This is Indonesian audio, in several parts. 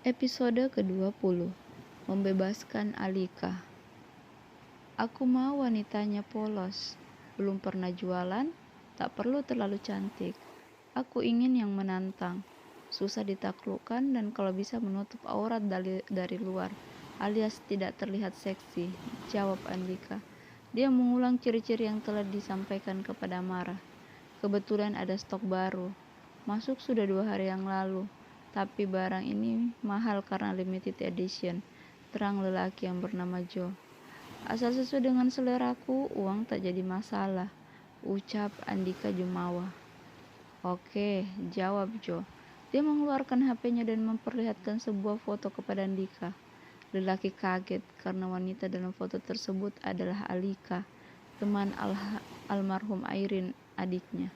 Episode ke-20, Membebaskan Alika. Aku mau wanitanya polos, belum pernah jualan, tak perlu terlalu cantik. Aku ingin yang menantang, susah ditaklukkan dan kalau bisa menutup aurat dari luar, alias tidak terlihat seksi, jawab Andika. Dia mengulang ciri-ciri yang telah disampaikan kepada Mara. Kebetulan ada stok baru, masuk sudah 2 hari yang lalu. Tapi barang ini mahal karena limited edition, terang lelaki yang bernama Joe. Asal sesuai dengan seleraku, uang tak jadi masalah, ucap Andika jumawa. Oke, jawab Joe. Dia mengeluarkan HP-nya dan memperlihatkan sebuah foto kepada Andika. Lelaki kaget karena wanita dalam foto tersebut adalah Alika, teman almarhum Airin, adiknya.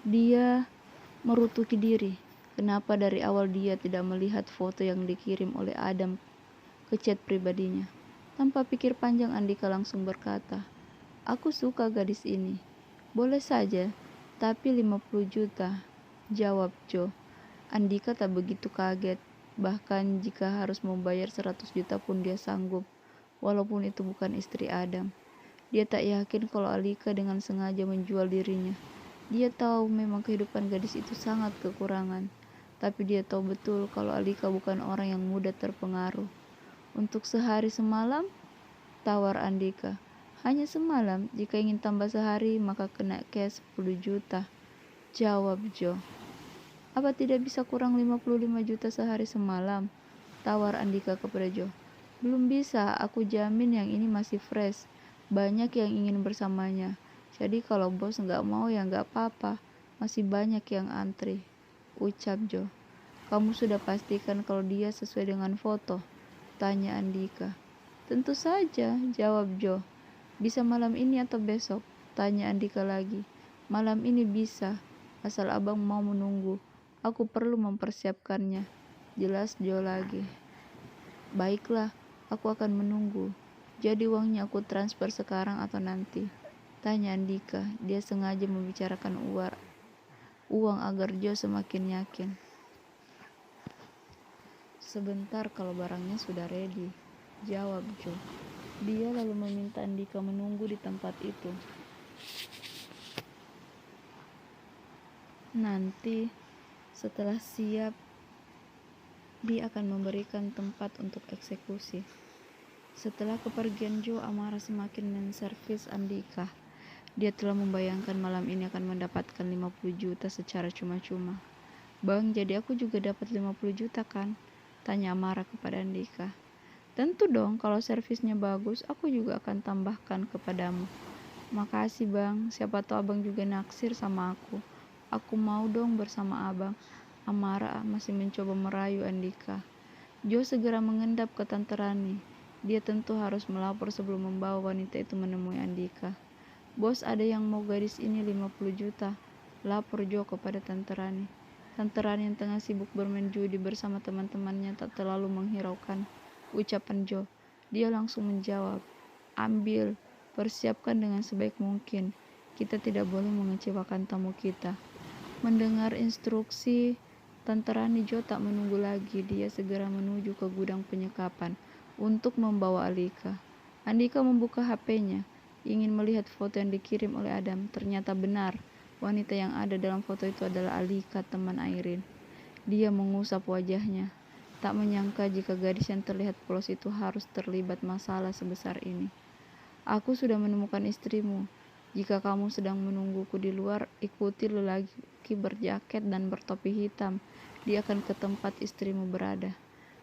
Dia merutuki diri. Kenapa dari awal dia tidak melihat foto yang dikirim oleh Adam ke chat pribadinya? Tanpa pikir panjang, Andika langsung berkata, "Aku suka gadis ini. Boleh saja, tapi 50 juta, jawab Joe. Andika tak begitu kaget. Bahkan jika harus membayar 100 juta pun dia sanggup, walaupun itu bukan istri Adam. Dia tak yakin kalau Alika dengan sengaja menjual dirinya. Dia tahu memang kehidupan gadis itu sangat kekurangan. Tapi dia tahu betul kalau Alika bukan orang yang mudah terpengaruh. Untuk sehari semalam, tawar Andika. Hanya semalam, jika ingin tambah sehari maka kena cash 10 juta, jawab Joe. Apa tidak bisa kurang 55 juta sehari semalam? Tawar Andika kepada Joe. Belum bisa, aku jamin yang ini masih fresh. Banyak yang ingin bersamanya. Jadi kalau bos nggak mau ya nggak apa-apa. Masih banyak yang antri, ucap Joe. Kamu sudah pastikan kalau dia sesuai dengan foto? Tanya Andika. Tentu saja, jawab Joe. Bisa malam ini atau besok? Tanya Andika lagi. Malam ini bisa, asal abang mau menunggu. Aku perlu mempersiapkannya, jelas Joe lagi. Baiklah, aku akan menunggu. Jadi uangnya aku transfer sekarang atau nanti? Tanya Andika. Dia sengaja membicarakan uang agar Joe semakin yakin. Sebentar kalau barangnya sudah ready, jawab Joe. Dia lalu meminta Andika menunggu di tempat itu. Nanti, setelah siap, dia akan memberikan tempat untuk eksekusi. Setelah kepergian Joe, Amara semakin menservis Andika. Dia telah membayangkan malam ini akan mendapatkan 50 juta secara cuma-cuma. Bang, jadi aku juga dapat 50 juta kan? Tanya Amara kepada Andika. Tentu dong, kalau servisnya bagus, aku juga akan tambahkan kepadamu. Makasih bang, siapa tahu abang juga naksir sama aku. Aku mau dong bersama abang. Amara masih mencoba merayu Andika. Joe segera mengendap ke Tante Rani. Dia tentu harus melapor sebelum membawa wanita itu menemui Andika. Bos, ada yang mau gadis ini 50 juta. Lapor Joe kepada Tante Rani. Tante Rani yang tengah sibuk bermain judi bersama teman-temannya tak terlalu menghiraukan ucapan Joe. Dia langsung menjawab, ambil, persiapkan dengan sebaik mungkin. Kita tidak boleh mengecewakan tamu kita. Mendengar instruksi Tante Rani, Joe tak menunggu lagi. Dia segera menuju ke gudang penyekapan untuk membawa Alika. Andika membuka HP-nya, ingin melihat foto yang dikirim oleh Adam. Ternyata benar, wanita yang ada dalam foto itu adalah Alika, teman Airin. Dia mengusap wajahnya, tak menyangka jika gadis yang terlihat polos itu harus terlibat masalah sebesar ini. Aku sudah menemukan istrimu. Jika kamu sedang menungguku di luar, ikuti lelaki berjaket dan bertopi hitam. Dia akan ke tempat istrimu berada.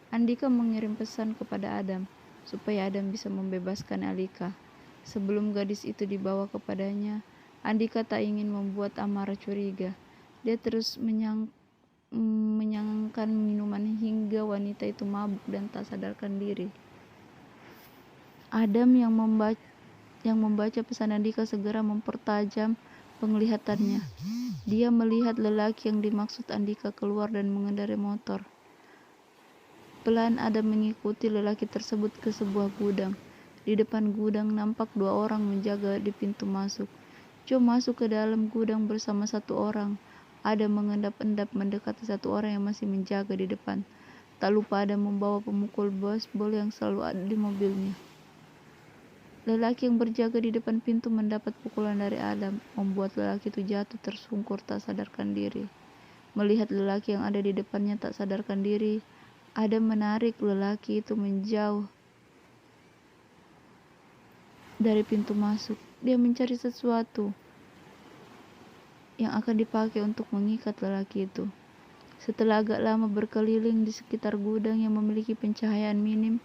Andika mengirim pesan kepada Adam, supaya Adam bisa membebaskan Alika. Sebelum gadis itu dibawa kepadanya, Andika tak ingin membuat Amara curiga. Dia terus menyangkan minuman hingga wanita itu mabuk dan tak sadarkan diri. Adam yang membaca pesan Andika segera mempertajam penglihatannya. Dia melihat lelaki yang dimaksud Andika keluar dan mengendarai motor. Pelan Adam mengikuti lelaki tersebut ke sebuah gudang. Di depan gudang nampak 2 orang menjaga di pintu masuk. Joe masuk ke dalam gudang bersama 1 orang. Adam mengendap-endap mendekati 1 orang yang masih menjaga di depan. Tak lupa Adam membawa pemukul baseball yang selalu ada di mobilnya. Lelaki yang berjaga di depan pintu mendapat pukulan dari Adam, membuat lelaki itu jatuh tersungkur tak sadarkan diri. Melihat lelaki yang ada di depannya tak sadarkan diri, Adam menarik lelaki itu menjauh dari pintu masuk. Dia mencari sesuatu yang akan dipakai untuk mengikat lelaki itu. Setelah agak lama berkeliling di sekitar gudang yang memiliki pencahayaan minim,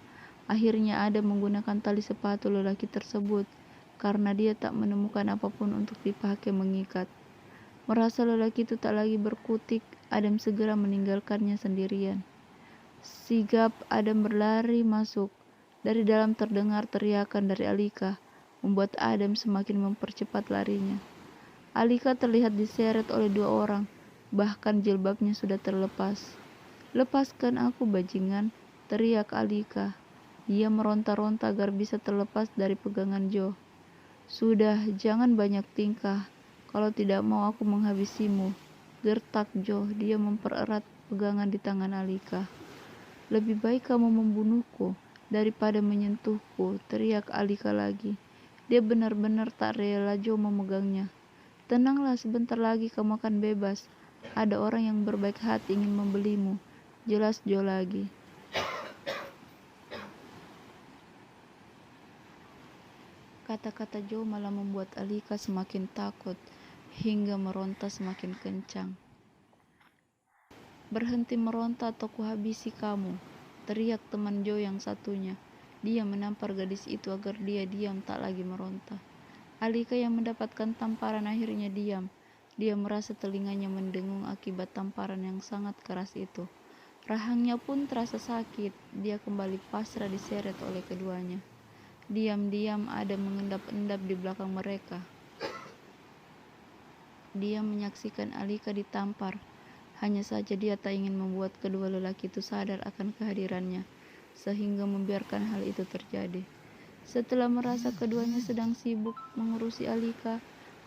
akhirnya Adam menggunakan tali sepatu lelaki tersebut karena dia tak menemukan apapun untuk dipakai mengikat. Merasa lelaki itu tak lagi berkutik, Adam segera meninggalkannya sendirian. Sigap Adam berlari masuk. Dari dalam terdengar teriakan dari Alika, membuat Adam semakin mempercepat larinya. Alika terlihat diseret oleh 2 orang, bahkan jilbabnya sudah terlepas. "Lepaskan aku, bajingan," teriak Alika. Dia meronta-ronta agar bisa terlepas dari pegangan Joe. "Sudah, jangan banyak tingkah. Kalau tidak mau aku menghabisimu," gertak Joe. Dia mempererat pegangan di tangan Alika. "Lebih baik kamu membunuhku daripada menyentuhku," teriak Alika lagi. Dia benar-benar tak rela Joe memegangnya. "Tenanglah, sebentar lagi kamu akan bebas. Ada orang yang berbaik hati ingin membelimu," jelas Joe lagi. Kata-kata Joe malah membuat Alika semakin takut, hingga meronta semakin kencang. "Berhenti meronta atau kuhabisi kamu," teriak teman Joe yang satunya. Dia menampar gadis itu agar dia diam tak lagi meronta. Alika yang mendapatkan tamparan akhirnya diam. Dia merasa telinganya mendengung akibat tamparan yang sangat keras itu. Rahangnya pun terasa sakit. Dia kembali pasrah diseret oleh keduanya. Diam-diam Adam mengendap-endap di belakang mereka. Dia menyaksikan Alika ditampar. Hanya saja dia tak ingin membuat kedua lelaki itu sadar akan kehadirannya, sehingga membiarkan hal itu terjadi. Setelah merasa keduanya sedang sibuk mengurusi Alika,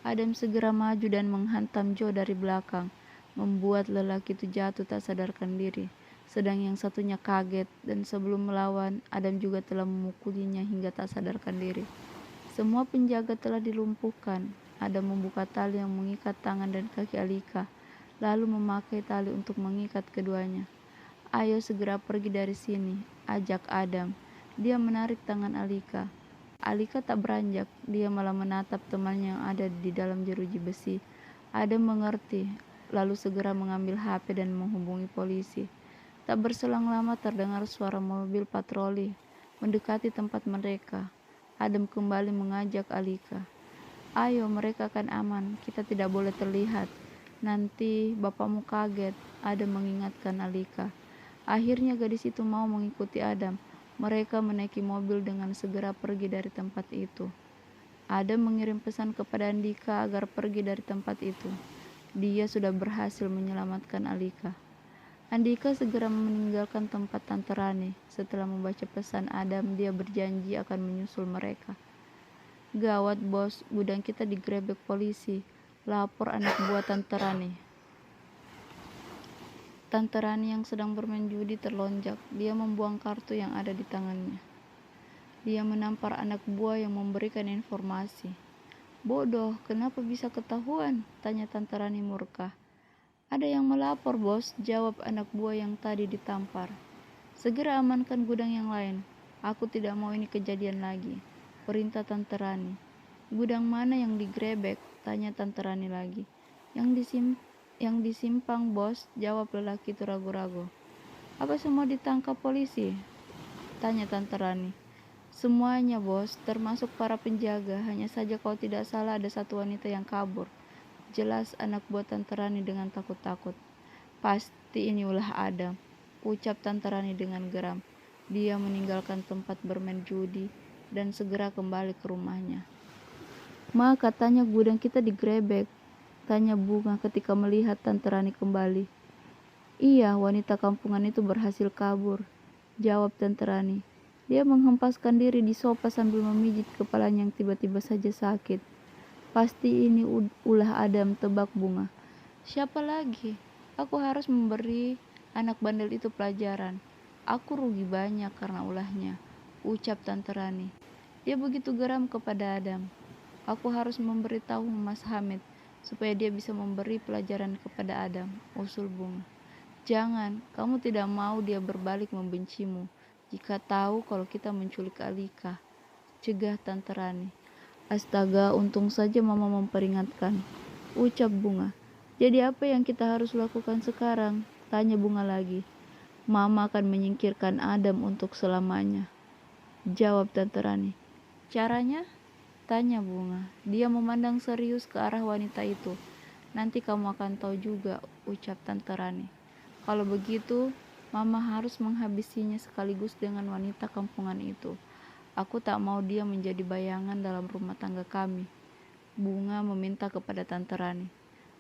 Adam segera maju dan menghantam Joe dari belakang, membuat lelaki itu jatuh tak sadarkan diri. Sedang yang satunya kaget, dan sebelum melawan, Adam juga telah memukulinya hingga tak sadarkan diri. Semua penjaga telah dilumpuhkan. Adam membuka tali yang mengikat tangan dan kaki Alika, lalu memakai tali untuk mengikat keduanya. "Ayo segera pergi dari sini," ajak Adam. Dia menarik tangan Alika. Alika tak beranjak, dia malah menatap temannya yang ada di dalam jeruji besi. Adam mengerti, lalu segera mengambil HP dan menghubungi polisi. Tak berselang lama terdengar suara mobil patroli mendekati tempat mereka. Adam kembali mengajak Alika. "Ayo, mereka akan aman, kita tidak boleh terlihat. Nanti bapakmu kaget," Adam mengingatkan Alika. Akhirnya gadis itu mau mengikuti Adam. Mereka menaiki mobil dengan segera pergi dari tempat itu. Adam mengirim pesan kepada Andika agar pergi dari tempat itu. Dia sudah berhasil menyelamatkan Alika. Andika segera meninggalkan tempat Tante Rani. Setelah membaca pesan Adam, dia berjanji akan menyusul mereka. "Gawat bos, gudang kita digerebek polisi," lapor anak buah Tante Rani. Tante Rani yang sedang bermain judi terlonjak. Dia membuang kartu yang ada di tangannya. Dia menampar anak buah yang memberikan informasi. "Bodoh, kenapa bisa ketahuan?" tanya Tante Rani murka. "Ada yang melapor, bos," jawab anak buah yang tadi ditampar. "Segera amankan gudang yang lain. Aku tidak mau ini kejadian lagi," perintah Tante Rani. "Gudang mana yang digrebek?" tanya Tante Rani lagi. Yang di simpang, bos," jawab lelaki itu ragu-ragu. "Apa semua ditangkap polisi?" tanya Tante Rani. "Semuanya, bos, termasuk para penjaga. Hanya saja kalau tidak salah ada satu wanita yang kabur," jelas anak buah Tante Rani dengan takut-takut. "Pasti ini ulah Adam," ucap Tante Rani dengan geram. Dia meninggalkan tempat bermain judi dan segera kembali ke rumahnya. "Ma, katanya gudang kita digrebek," tanya Bunga ketika melihat Tante Rani kembali. "Iya, wanita kampungan itu berhasil kabur," jawab Tante Rani. Dia menghempaskan diri di sofa sambil memijit kepalanya yang tiba-tiba saja sakit. "Pasti ini ulah Adam," tebak Bunga. "Siapa lagi? Aku harus memberi anak bandel itu pelajaran." Aku rugi banyak karena ulahnya, ucap Tante Rani. Dia begitu geram kepada Adam. Aku harus memberitahu Mas Hamid supaya dia bisa memberi pelajaran kepada Adam, usul Bunga. Jangan, kamu tidak mau dia berbalik membencimu jika tahu kalau kita menculik Alika, cegah Tante Rani. Astaga, untung saja Mama memperingatkan, ucap Bunga. Jadi apa yang kita harus lakukan sekarang? Tanya Bunga lagi. Mama akan menyingkirkan Adam untuk selamanya, jawab Tante Rani. Caranya? Tanya Bunga. Dia memandang serius ke arah wanita itu. Nanti kamu akan tahu juga, ucap Tante Rani. Kalau begitu, Mama harus menghabisinya sekaligus dengan wanita kampungan itu. Aku tak mau dia menjadi bayangan dalam rumah tangga kami. Bunga meminta kepada Tante Rani.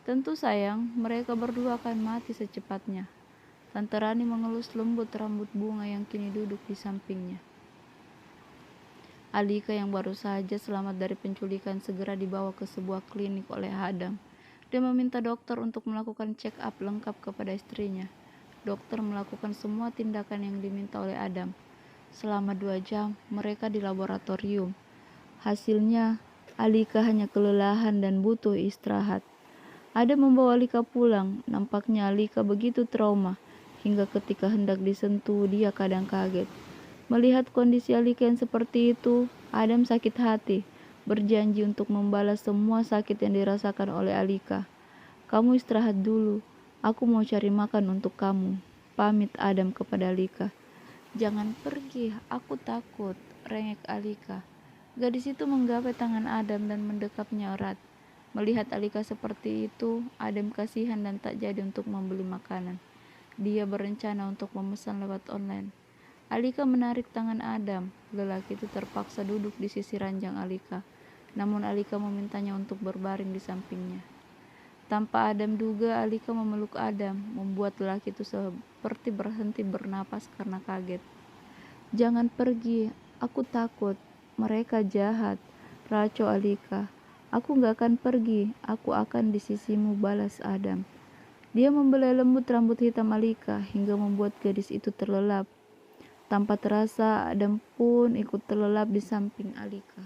Tentu sayang, mereka berdua akan mati secepatnya. Tante Rani mengelus lembut rambut Bunga yang kini duduk di sampingnya. Alika yang baru saja selamat dari penculikan segera dibawa ke sebuah klinik oleh Adam. Dia meminta dokter untuk melakukan check up lengkap kepada istrinya. Dokter melakukan semua tindakan yang diminta oleh Adam. Selama 2 jam, mereka di laboratorium. Hasilnya, Alika hanya kelelahan dan butuh istirahat. Adam membawa Alika pulang. Nampaknya Alika begitu trauma, hingga ketika hendak disentuh, dia kadang kaget. Melihat kondisi Alika yang seperti itu, Adam sakit hati, berjanji untuk membalas semua sakit yang dirasakan oleh Alika. Kamu istirahat dulu, aku mau cari makan untuk kamu, pamit Adam kepada Alika. Jangan pergi, aku takut, rengek Alika. Gadis itu menggapai tangan Adam dan mendekapnya erat. Melihat Alika seperti itu, Adam kasihan dan tak jadi untuk membeli makanan. Dia berencana untuk memesan lewat online. Alika menarik tangan Adam. Lelaki itu terpaksa duduk di sisi ranjang Alika. Namun Alika memintanya untuk berbaring di sampingnya. Tanpa Adam duga, Alika memeluk Adam, membuat lelaki itu seperti berhenti bernapas karena kaget. Jangan pergi, aku takut. Mereka jahat, raco Alika. Aku gak akan pergi, aku akan di sisimu, balas Adam. Dia membelai lembut rambut hitam Alika hingga membuat gadis itu terlelap. Tanpa terasa, Adam pun ikut terlelap di samping Alika.